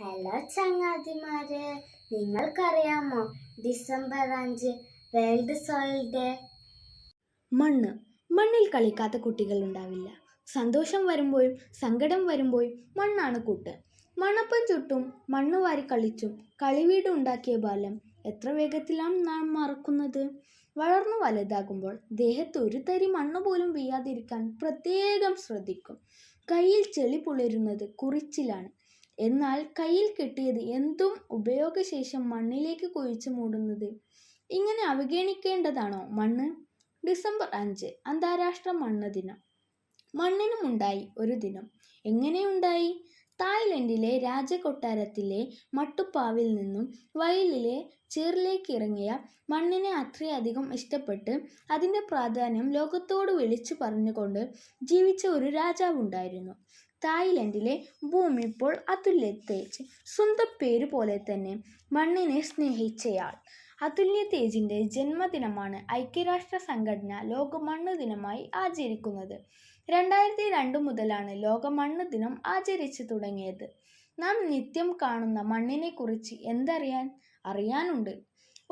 Hello ചങ്ങാതിമാരെ, നിങ്ങൾക്കറിയാമോ December 5 world soil day? മണ്ണിൽ കളിക്കാത്ത കുട്ടികൾ ഉണ്ടാവില്ല. സന്തോഷം വരുമ്പോഴും സങ്കടം വരുമ്പോഴും മണ്ണാണ് കൂട്ട്. മണപ്പം ചുട്ടും മണ്ണ് വാരി കളിച്ചും കളിവീട് ഉണ്ടാക്കിയ ബാല്യം എത്ര വേഗത്തിലാണ് നാം മറക്കുന്നത്. വളർന്നു വലുതാകുമ്പോൾ ദേഹത്ത് ഒരു തരി മണ്ണ് പോലും വീഴാതിരിക്കാൻ പ്രത്യേകം ശ്രദ്ധിക്കും. കയ്യിൽ ചെളി പുളരുന്നത് കുറിച്ചിലാണ്. എന്നാൽ കയ്യിൽ കിട്ടിയത് എന്തും ഉപയോഗശേഷം മണ്ണിലേക്ക് കുഴിച്ചു മൂടുന്നത്. ഇങ്ങനെ അവഗണിക്കേണ്ടതാണോ മണ്ണ്? ഡിസംബർ 5 അന്താരാഷ്ട്ര മണ്ണ് ദിനം. മണ്ണിനുമുണ്ടായി ഒരു ദിനം. എങ്ങനെയുണ്ടായി? തായ്ലൻഡിലെ രാജകൊട്ടാരത്തിലെ മട്ടുപ്പാവിൽ നിന്നും വയലിലെ ചേറിലേക്ക് ഇറങ്ങിയ മണ്ണിനെ അത്രയധികം ഇഷ്ടപ്പെട്ട് അതിൻ്റെ പ്രാധാന്യം ലോകത്തോട് വിളിച്ചു പറഞ്ഞുകൊണ്ട് ജീവിച്ച ഒരു രാജാവുണ്ടായിരുന്നു. തായ്ലൻഡിലെ ഭൂമി ഇപ്പോൾ അതുല്യ തേജ്. സ്വന്തം പേര് പോലെ തന്നെ മണ്ണിനെ സ്നേഹിച്ചയാൾ. അതുല്യ തേജിൻ്റെ ജന്മദിനമാണ് ഐക്യരാഷ്ട്ര സംഘടന ലോക മണ്ണ് ദിനമായി ആചരിക്കുന്നത്. 2002 മുതലാണ് ലോക മണ്ണ് ദിനം ആചരിച്ചു തുടങ്ങിയത്. നാം നിത്യം കാണുന്ന മണ്ണിനെക്കുറിച്ച് അറിയാനുണ്ട്.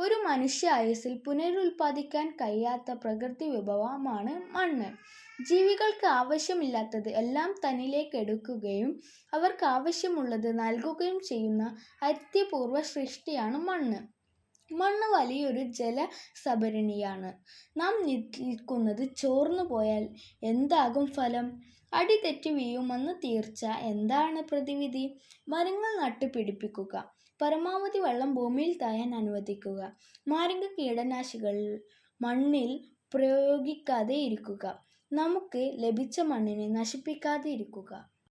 ഒരു മനുഷ്യ ആയുസ്സിൽ പുനരുൽപ്പാദിക്കാൻ കഴിയാത്ത പ്രകൃതി വിഭവമാണ് മണ്ണ്. ജീവികൾക്ക് ആവശ്യമില്ലാത്തത് എല്ലാം തന്നിലേക്ക് എടുക്കുകയും അവർക്ക് ആവശ്യമുള്ളത് നൽകുകയും ചെയ്യുന്ന അത്യപൂർവ സൃഷ്ടിയാണ് മണ്ണ്. മണ്ണ് വലിയൊരു ജലസംഭരണിയാണ്. നാം നിൽക്കുന്നത് ചോർന്നു പോയാൽ എന്താകും ഫലം? അടിതെറ്റി വീഴുമെന്ന് തീർച്ച. എന്താണ് പ്രതിവിധി? മരങ്ങൾ നട്ടുപിടിപ്പിക്കുക. പരമാവധി വെള്ളം ഭൂമിയിൽ താഴാൻ അനുവദിക്കുക. മാരക കീടനാശിനികൾ മണ്ണിൽ പ്രയോഗിക്കാതെ ഇരിക്കുക. നമുക്ക് ലഭിച്ച മണ്ണിനെ നശിപ്പിക്കാതെ ഇരിക്കുക.